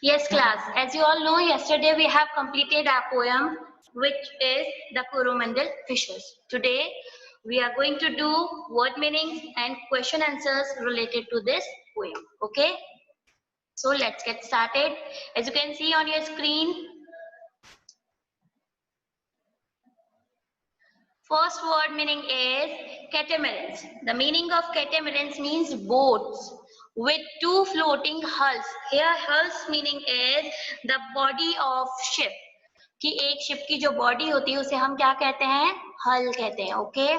Yes, class. As you all know, yesterday we have completed our poem, which is the Coromandel Fishes. Today, we are going to do word meanings and question answers related to this poem. Okay? So let's get started. As you can see on your screen, first word meaning is catamarans. The meaning of catamarans means boats with two floating hulls. Here hulls meaning is the body of ship. कि एक ship की जो body होती है उसे हम क्या कहते हैं, हल कहते हैं. Okay,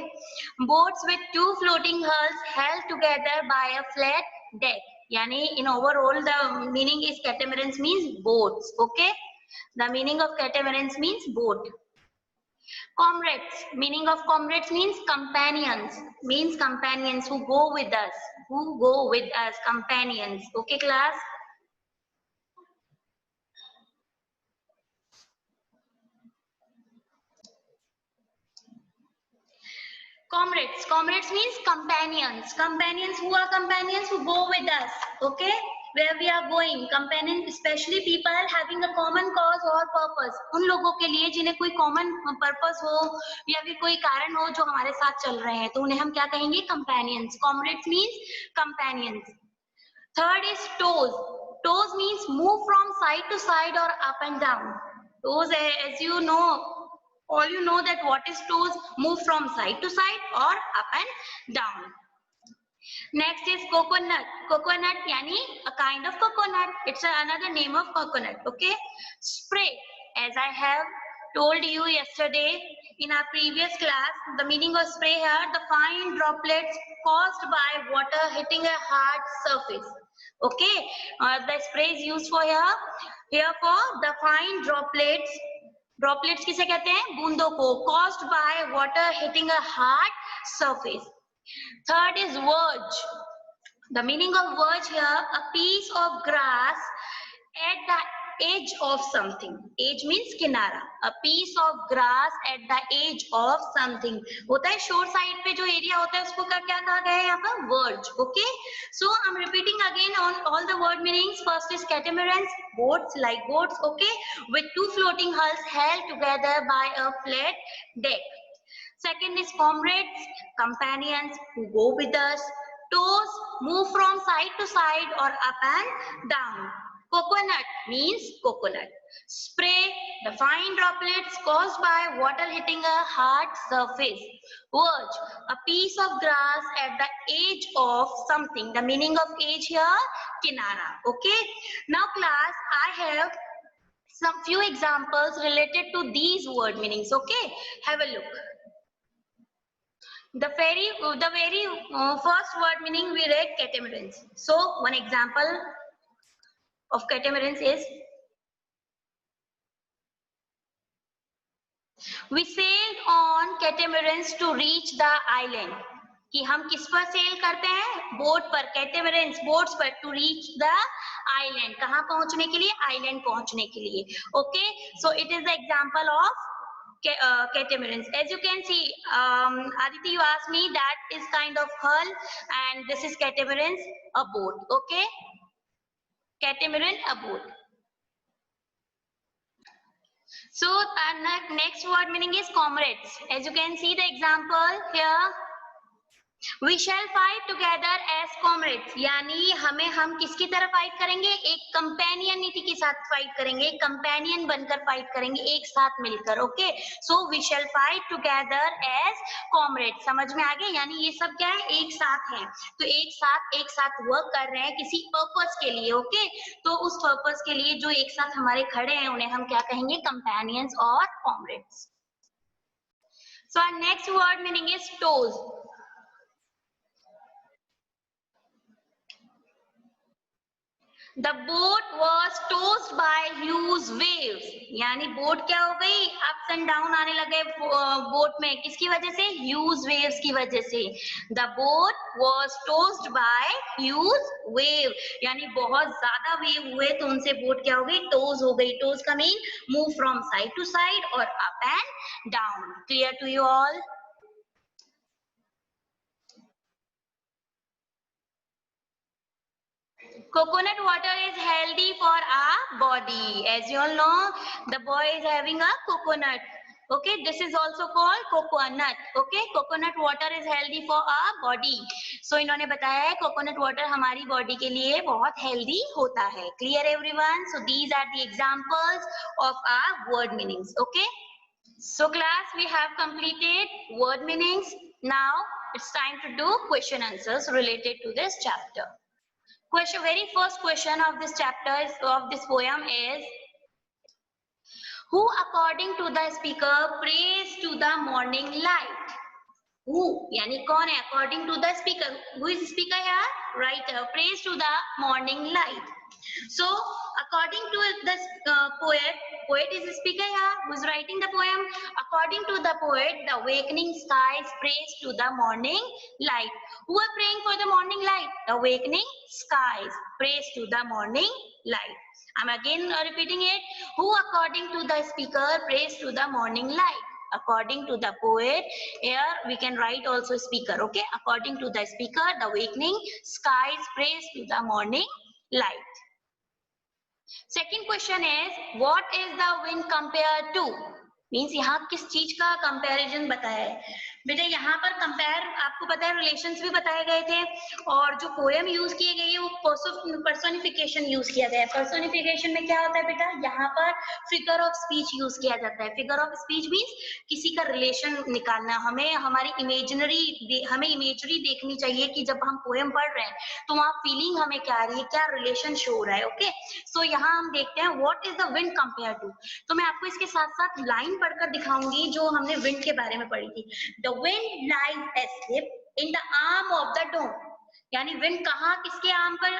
boats with two floating hulls held together by a flat deck. यानी in overall the meaning is catamarans means boats. Okay, the meaning of catamarans means boat. Comrades, meaning of comrades means companions who go with us, companions. Okay, class. Comrades means companions who are companions who go with us. Okay, where we are going, companions, especially people having a common cause or purpose. उन लोगों के लिए जिन्हें कोई common purpose हो या फिर कोई कारण हो जो हमारे साथ चल रहे हैं, तो उन्हें हम क्या कहेंगे, companions. Comrades means companions. Third is toes. Toes means move from side to side or up and down. Toes, as you know, all you know that what is toes, move from side to side or up and down. Next is coconut. Coconut yani a kind of coconut. It's another name of coconut. Okay. Spray. As I have told you yesterday in our previous class, the meaning of spray here, the fine droplets caused by water hitting a hard surface. Okay. The spray is used for here for the fine droplets. Droplets किसे कहते हैं, बूंदों को, caused by water hitting a hard surface. Third is verge. The meaning of verge here, a piece of grass at the edge of something. Edge means किनारा. A piece of grass at the edge of something. होता है shore side पे जो area होता है उसको क्या कहा गया है यहाँ पर, verge. Okay. So I'm repeating again on all the word meanings. First is catamarans, boats like boats. Okay, with two floating hulls held together by a flat deck. Second is comrades, companions who go with us. Toes, move from side to side or up and down. Coconut means coconut. Spray, the fine droplets caused by water hitting a hard surface. Verge, a piece of grass at the edge of something. The meaning of edge here, kinara. Okay. Now class, I have some few examples related to these word meanings. Okay. Have a look. The very first word meaning we read catamarans. So one example of catamarans is, we sailed on catamarans to reach the island. कि हम किस पर cell करते हैं, boat पर, कैटेमरन्स boats पर, to reach the island, कहाँ पहुंचने के लिए, आइलैंड पहुंचने के लिए. Okay, so it is the example of catamarans. As you can see, Aditi, you asked me that is kind of hull and this is catamarans, a boat. Okay, catamaran, a boat. So next word meaning is comrades. As you can see the example here, we shall fight together as comrades. यानी हम किसकी तरह fight करेंगे, एक कंपेनियनिटी के साथ fight करेंगे, companion बनकर फाइट करेंगे, एक साथ मिलकर. Okay, so we shall fight together as comrades. समझ में आ गया, यानी ये सब क्या है, एक साथ है, तो एक साथ वर्क कर रहे हैं किसी पर्पस के लिए. ओके, तो उस पर्पस के लिए जो एक साथ हमारे खड़े हैं उन्हें हम क्या कहेंगे, कंपेनियंस और comrades. So our next word meaning is tossed. The boat was tossed by huge waves. यानी बोट क्या हो गई, अप्स एंड डाउन आने लगे बोट में, किसकी वजह से, ह्यूज वेव्स की वजह से. The boat was tossed by huge wave. यानी बहुत ज्यादा वेव हुए तो उनसे बोट क्या हो गई, टोज हो गई. टोज का mean move from side to side और up and down. Clear to you all? Coconut water is healthy for our body. As you all know, the boy is having a coconut. Okay, this is also called coconut. Okay, coconut water is healthy for our body. So इन्होंने बताया है coconut water हमारी body के लिए बहुत healthy होता है. Clear everyone? So these are the examples of our word meanings. Okay. So class, we have completed word meanings. Now it's time to do question answers related to this chapter. Question, very first question of this chapter of this poem is, who according to the speaker prays to the morning light? Who यानी कौन है? According to the speaker. Who is speaker here? Writer. Prays to the morning light. So according to the poet is the speaker here who is writing the poem. According to the poet, the awakening skies prays to the morning light. Who are praying for the morning light? The awakening skies prays to the morning light. I'm again repeating it. Who according to the speaker prays to the morning light? According to the poet, here we can write also speaker. Okay, according to the speaker, the awakening skies prays to the morning light. Second question is, what is the wind compared to? Means यहाँ किस चीज का comparison बताया है? बेटा यहाँ पर compare, आपको पता है रिलेशंस भी बताए गए थे, और जो पोएम यूज किए गए है वो पर्सोनिफिकेशन यूज किया गया है. पर्सोनिफिकेशन में क्या होता है बेटा? यहाँ पर फिगर ऑफ स्पीच यूज किया जाता है. फिगर ऑफ स्पीच मीन्स किसी का रिलेशन निकालना. हमें हमारी हमें इमेजरी देखनी चाहिए कि जब हम पोएम पढ़ रहे हैं तो वहाँ फीलिंग हमें क्या आ रही है, क्या रिलेशन शो हो रहा है. ओके, सो यहाँ हम देखते हैं what is the wind compare to. तो मैं आपको इसके साथ साथ लाइन पढ़कर दिखाऊंगी जो हमने विंड के बारे में पढ़ी थी. The wind lies asleep in the arm of the dawn. यानी विंड कहाँ किसके आर्म पर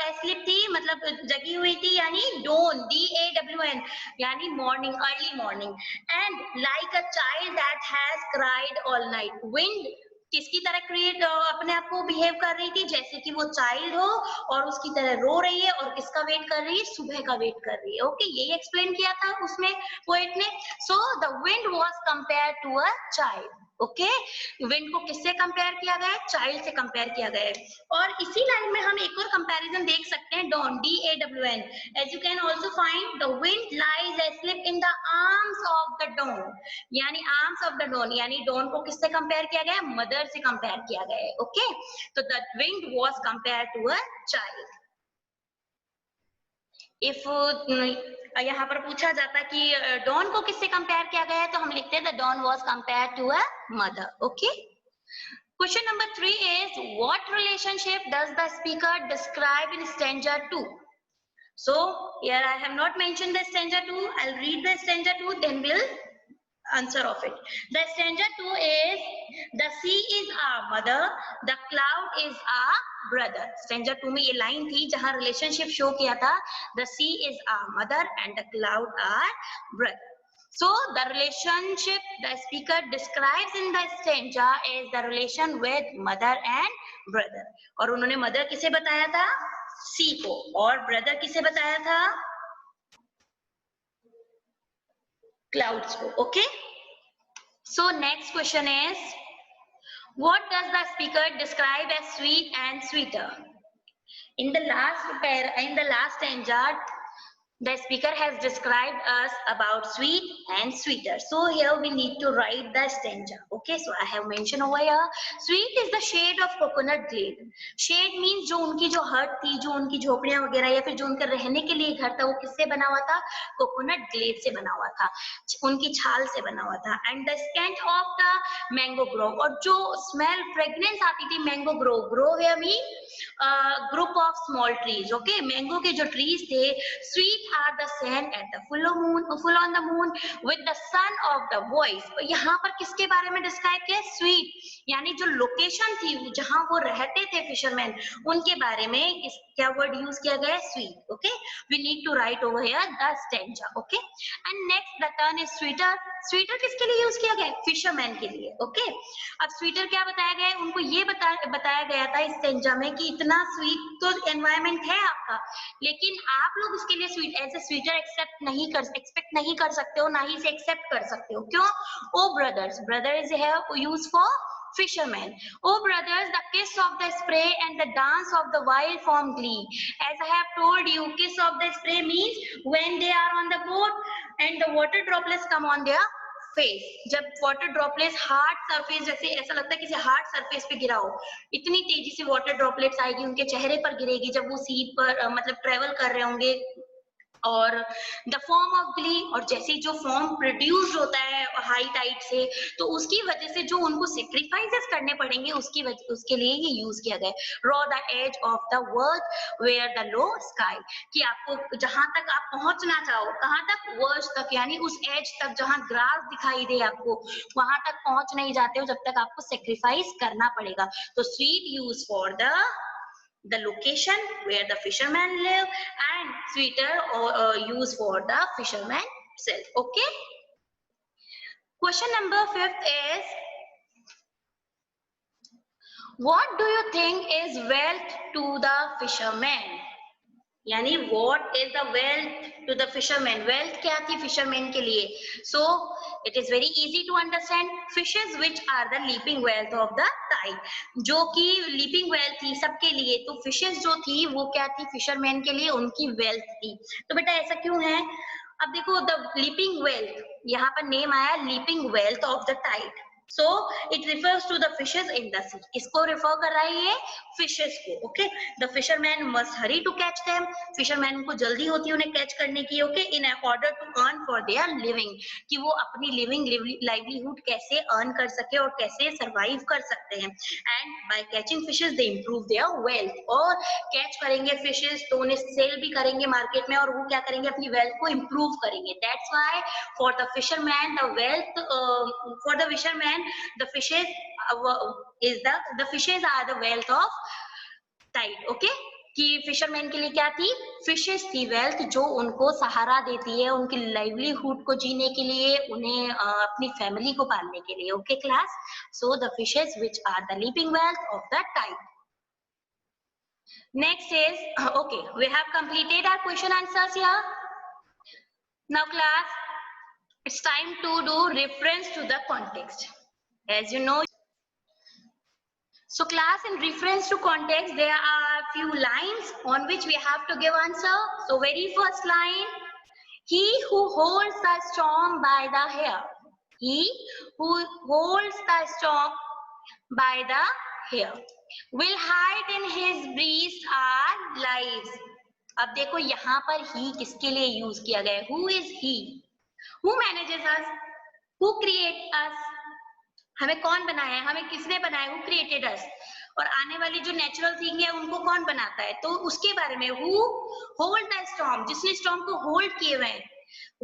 एस्लीप थी, मतलब जगी हुई थी, यानी डॉन, DAWN, यानी morning, early morning. And like a child that has cried all night. Wind किसकी तरह क्रिएट अपने आप को बिहेव कर रही थी, जैसे कि वो चाइल्ड हो और उसकी तरह रो रही है और किसका वेट कर रही है? सुबह का वेट कर रही है. ओके, यही एक्सप्लेन किया था उसमें पोएट ने. So the wind was compared to a child. Okay, wind को किससे कंपेयर किया गया है? चाइल्ड से कंपेयर किया गया है. और इसी लाइन में हम एक और कंपैरिजन देख सकते हैं, dawn, DAWN. As you can also find the wind lies asleep in the arms of the dawn. यानी आर्म्स ऑफ द डॉन, यानी डॉन को किससे कंपेयर किया गया है? मदर से कंपेयर किया गया है. ओके, तो the wind was compare to a child. If यहाँ पर पूछा जाता कि डॉन को किससे कंपेयर किया गया है, तो हम लिखते हैं the dawn was compare to a mother. Okay. Question number 3 is, what relationship does the speaker describe in stanza 2? So here I have not mentioned the stanza 2. I'll read the stanza 2, then we'll answer of it. The stanza 2 is, the sea is our mother, the cloud is our brother. Stanza 2 में ये line थी जहाँ relationship show किया था, the sea is our mother and the cloud our brother. So the relationship the speaker describes in the stanza is the relation with mother and brother. और उन्होंने mother किसे बताया था? सी को. और ब्रदर किसे बताया था? क्लाउड्स को. Okay. So next question is, what does the speaker describe as sweet and sweeter? In the last stanza, the speaker has described us about sweet and sweeter. So here we need to write the stanza. Okay, so I have mentioned over here, sweet is the shade of coconut glade. Shade means जो उनकी जो हट थी, जो उनकी झोपड़ियां वगैरह या फिर जो उनका रहने के लिए घर था, वो किससे बना हुआ था? कोकोनट ग्लेड से बना हुआ था, उनकी छाल से बना हुआ था. And the scent of the mango grove, और जो स्मेल फ्रेग्रेंस आती थी मैंगो ग्रोव, ग्रोव है mean group of small trees. Okay, mango के जो ट्रीज थे, sweet are the sand at the full on the moon with the son of the voice. यहाँ पर किसके बारे में डिस्क्राइब किया? स्वीट, यानी जो लोकेशन थी जहाँ वो रहते थे फिशरमैन, उनके बारे में क्या वर्ड यूज किया गया है? Sweet. Okay, we need to write over here the stanza. Okay, and next the turn is sweeter. Sweeter किसके लिए यूज किया गया? फिशरमैन के लिए. ओके, अब स्वीटर क्या बताया गया है? उनको ये बताया गया था इस स्टेंजा में कि इतना स्वीट तो एनवायरमेंट है आपका, लेकिन आप लोग इसके लिए sweet as a sweeter expect नहीं कर सकते हो, ना ही इसे एक्सेप्ट कर सकते हो. क्यों? Oh brothers, brother is use for fishermen. Oh brothers, the kiss of the spray and the dance of the wild form glee. As I have told you, kiss of the spray means when they are on the boat and the water droplets come on their face. जब water droplets hard surface, जैसे ऐसा लगता है किसी hard surface पे गिरा हो, इतनी तेजी से वाटर ड्रॉपलेट्स आएगी, उनके चेहरे पर गिरेगी जब वो सी पर मतलब ट्रेवल कर रहे होंगे. और द फॉर्म ऑफ ग्ली, और जैसे जो फॉर्म प्रोड्यूस होता है हाई टाइड से, तो उसकी वजह से जो उनको सेक्रीफाइसेस करने पड़ेंगे उसके लिए ये यूज किया गया है. Raw the edge of the worth where the low sky, कि आपको जहां तक आप पहुंचना चाहो, कहां तक, वर्थ तक, यानी उस एज तक जहां ग्रास दिखाई दे आपको, वहां तक पहुंच नहीं जाते हो जब तक आपको सेक्रीफाइस करना पड़ेगा. तो sweet use for the location where the fishermen live, and sweeter use for the fisherman self. Okay, question number 5 is, what do you think is wealth to the fisherman? यानी what is the wealth to the fisherman? wealth क्या थी fisherman के लिए? So it is very easy to understand. Fishes which are the leaping wealth of the tide, जो कि leaping wealth थी सबके लिए, तो fishes जो थी वो क्या थी fisherman के लिए, उनकी wealth थी. तो बेटा ऐसा क्यों है? अब देखो, the leaping wealth, यहाँ पर नेम आया leaping wealth of the tide. So it refers to the fishes in the sea. किसको refer कर रहा है ये? Fishes को. Okay, the fisherman must hurry to catch them. Fisherman को जल्दी होती है उन्हें catch करने की. Okay, in order to earn for their living, कि वो अपनी livelihood कैसे earn कर सके और कैसे survive कर सकते हैं. And by catching fishes they improve their wealth. और catch करेंगे fishes तो उन्हें sell भी करेंगे market में, और वो क्या करेंगे, अपनी wealth को improve करेंगे. That's why for the fisherman the wealth for the fisherman the fishes the fishes are the wealth of tide. Okay, कि फिशरमैन के लिए क्या थी? फिशेस थी वेल्थ, जो उनको सहारा देती है उनकी लाइवलीहुड को जीने के लिए, उन्हें अपनी फैमिली को पालने के लिए. Okay class, so the fishes which are the leaping wealth of the tide. Next is, okay, we have completed our question answers here. Now class, it's time to do reference to the context. As you know, so class, in reference to context, there are few lines on which we have to give answer. So very first line, he who holds the storm by the hair. He who holds the storm by the hair will hide in his breast our lives. अब देखो यहाँ पर he किसके लिए use किया गया है? Who is he? Who manages us? Who creates us? हमें कौन बनाया है? हमें किसने बनाया? Who created us? और आने वाली जो नेचुरल थिंग है उनको कौन बनाता है? तो उसके बारे में, who hold the storm, जिसने स्टॉर्म को होल्ड किए हुए हैं,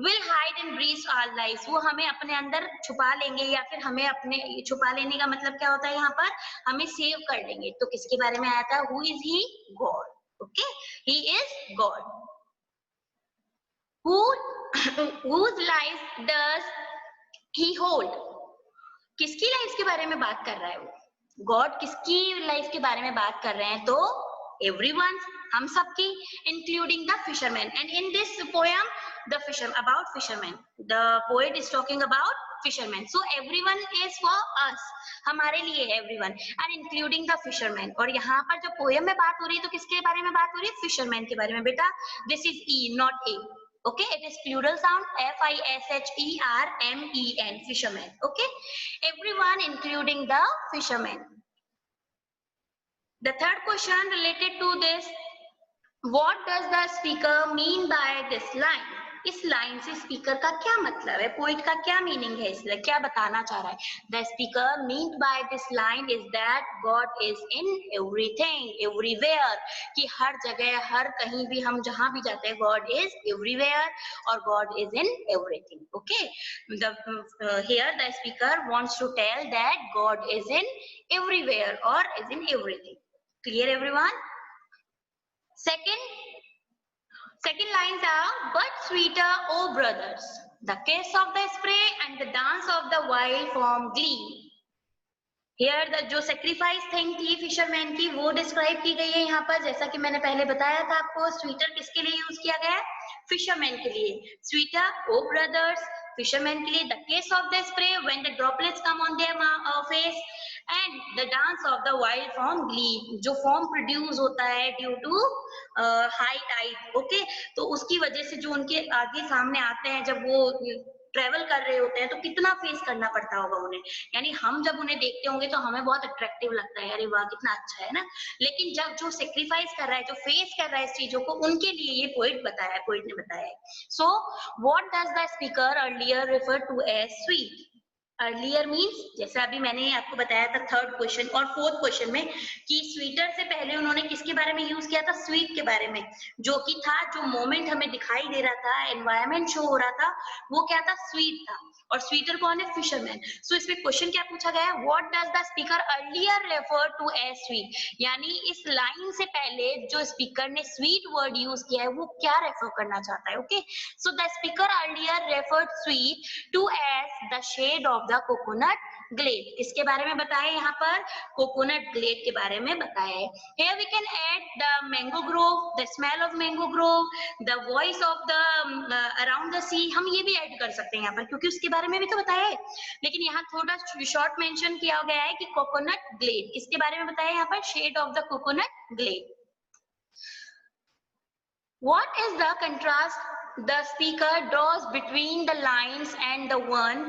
will hide and breathe our lives, वो हमें अपने अंदर छुपा लेंगे, या फिर हमें अपने छुपा लेने का मतलब क्या होता है यहाँ पर? हमें सेव कर लेंगे. तो किसके बारे में आया था? Who is he? God. Okay, he is God. Whose life does he hold? किसकी लाइफ के बारे में बात कर रहा है वो? गॉड किसकी लाइफ के बारे में बात कर रहे हैं? तो एवरीवन, हम सबकी, including the fisherman. And in this poem the about fisherman, the poet is talking about fisherman. So everyone is for us, हमारे लिए everyone, and including the fisherman. और यहाँ पर जो पोएम में बात हो रही है तो किसके बारे में बात हो रही है? फिशरमैन के बारे में. बेटा this is E, not a. Okay, it is plural sound, F-I-S-H-E-R-M-E-N, fisherman. Okay, everyone including the fisherman. The third question related to this, what does the speaker mean by this line? इस line से speaker का क्या मतलब है? Poet का क्या meaning है? इसलिए क्या बताना चाह रहा है? The speaker meant by this line is that God is in everything, everywhere, कि हर जगह, हर कहीं भी, हम जहां भी जाते हैं, God is everywhere और God is in everything. Okay, here the speaker wants to tell that God is in everywhere or is in everything. Clear everyone? Second lines are, but sweeter, oh brothers, the kiss of the spray and the dance of the wild form glee. Here the जो sacrifice thing थी fisherman की, वो describe की गई है यहाँ पर. जैसा कि मैंने पहले बताया था आपको, sweeter किसके लिए यूज किया गया है? Fisherman के लिए. Sweeter, oh brothers, fisherman के लिए. The kiss of the spray when the droplets come on their face and the dance of the wild foam glee, जो फॉर्म प्रोड्यूस होता है due to high tide, okay, तो उसकी वजह से जो उनके आगे सामने आते हैं जब वो ट्रेवल कर रहे होते हैं तो कितना फेस करना पड़ता होगा उन्हें, यानी हम जब उन्हें देखते होंगे तो हमें बहुत अट्रैक्टिव लगता है, अरे वाह कितना अच्छा है ना, लेकिन जब जो सेक्रीफाइस कर रहा है, जो फेस कर रहा है इस चीजों को, उनके लिए ये पोइट ने बताया है। So what does the speaker earlier refer to as sweet? Earlier means जैसे अभी मैंने आपको बताया था थर्ड क्वेश्चन और फोर्थ क्वेश्चन में कि स्वीटर से पहले उन्होंने किसके बारे में यूज किया था? स्वीट के बारे में, जो कि था जो मोमेंट हमें दिखाई दे रहा था, एनवायरमेंट शो हो रहा था, वो क्या था? स्वीट था। और स्वीटर कौन है? फिशरमैन। सो इसमें क्वेश्चन क्या पूछा गया है? What does the speaker earlier refer to as sweet, यानी इस लाइन से पहले जो स्पीकर ने स्वीट वर्ड यूज किया है वो क्या रेफर करना चाहता है? Okay, so the speaker earlier referred sweet to as the shade of the coconut glade. किसके बारे में बताया यहाँ पर? कोकोनट ग्लेड के बारे में बताया है। Here we can add the mango grove, the smell of mango grove, the voice of the around the sea, हम ये भी ऐड कर सकते हैं यहाँ पर क्योंकि उसके बारे में भी तो बताया है, लेकिन यहाँ थोड़ा शॉर्ट मेंशन किया गया है कि कोकोनट ग्लेड, किसके बारे में बताया है यहाँ पर? Shade of the coconut glade. What is the contrast the speaker draws between the lines and the one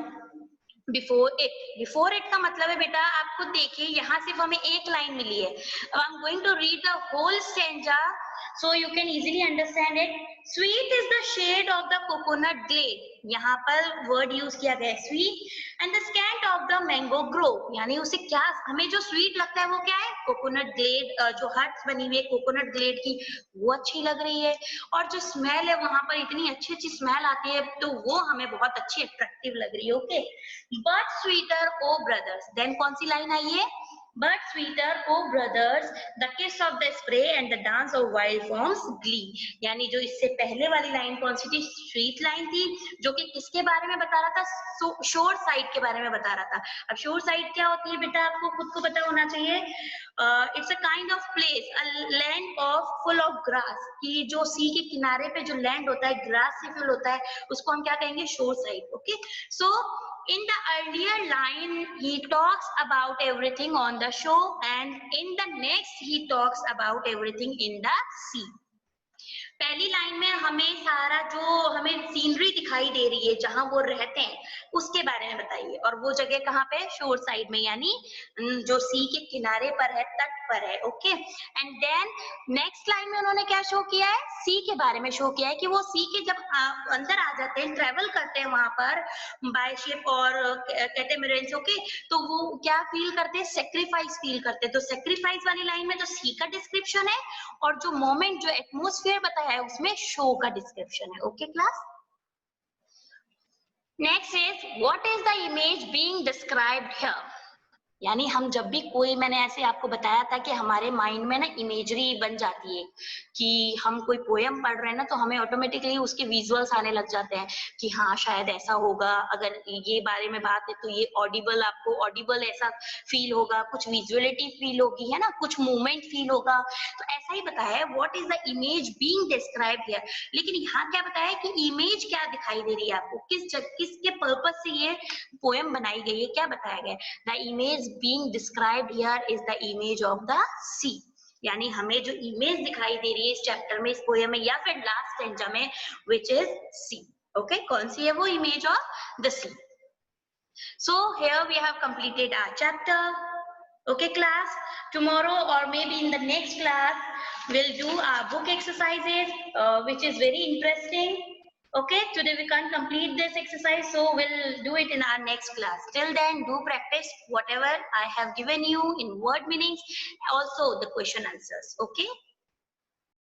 before it? Before it का मतलब है बेटा, आप खुद देखिए यहाँ सिर्फ हमें एक लाइन मिली है। अब I am going to read the whole stanza so you can easily understand it. Sweet is the shade of the coconut glade, यहाँ पर वर्ड यूज किया गया है sweet, and the scent of the mango grove, यानी उसे क्या हमें जो स्वीट लगता है वो क्या है? कोकोनट ग्लेड, जो हट्स बनी हुई है कोकोनट ग्लेड की वो अच्छी लग रही है, और जो स्मेल है वहां पर इतनी अच्छी अच्छी स्मेल आती है तो वो हमें बहुत अच्छी अट्रैक्टिव लग रही है। Okay, but sweeter O brothers, then कौन सी लाइन आई है? But sweeter, oh brothers, the kiss of the spray and the dance of wild forms glee, यानी जो इससे पहले वाली लाइन कौन सी थी? स्वीट लाइन थी, जो कि किसके बारे में बता रहा था? शोर साइड के बारे में बता रहा था। अब शोर साइड क्या होती है बेटा? आपको खुद को पता होना चाहिए। It's a kind of place, a land of full of grass, कि जो सी के किनारे पे जो लैंड होता है ग्रास से फुल होता है उसको हम क्या कहेंगे? शोर side. Okay, so in the earlier line he talks about everything on the shore and in the next he talks about everything in the sea. पहली लाइन में हमें सारा जो हमें सीनरी दिखाई दे रही है जहां वो रहते हैं उसके बारे में बताइए, और वो जगह कहाँ पे? शोर साइड में, यानी जो सी के किनारे पर है, तट पर है। Okay, and then next line में उन्होंने क्या शो किया है? सी के बारे में शो किया है कि वो सी के जब अंदर आ जाते हैं, ट्रेवल करते हैं वहां पर बाय शिप और कैटेमरेन्स, ओके, तो वो क्या फील करते हैं? सेक्रीफाइस फील करते हैं। तो सेक्रीफाइस वाली लाइन में तो सी का डिस्क्रिप्शन है, और जो मोमेंट, जो एटमोस्फेयर बताया है उसमें शो का डिस्क्रिप्शन है। Okay class, next is what is the image being described here, यानी हम जब भी कोई, मैंने ऐसे आपको बताया था कि हमारे माइंड में ना इमेजरी बन जाती है कि हम कोई पोएम पढ़ रहे हैं ना तो हमें ऑटोमेटिकली उसके विजुअल्स आने लग जाते हैं कि हाँ शायद ऐसा होगा, अगर ये बारे में बात है तो ये ऑडिबल, आपको ऑडिबल ऐसा फील होगा, कुछ विजुअलिटी फील होगी, है ना, कुछ मूवमेंट फील होगा, तो ऐसा ही बताया है what is the image being described here. लेकिन यहाँ क्या बताया है कि इमेज क्या दिखाई दे रही है आपको, किसके पर्पस से ये पोएम बनाई गई है, क्या बताया गया? The image being described here is the image of the sea, यानी हमें जो इमेज दिखाई दे रही है इस चैप्टर में, इस पोएम में या फिर लास्ट स्टेंजा में, which is sea. Okay, कौन सी है वो? Image of the sea. So here we have completed our chapter. Okay class, tomorrow or maybe in the next class we'll do our book exercises, which is very interesting. Okay, today we can't complete this exercise, so we'll do it in our next class. Till then, do practice whatever I have given you in word meanings, also the question answers. Okay.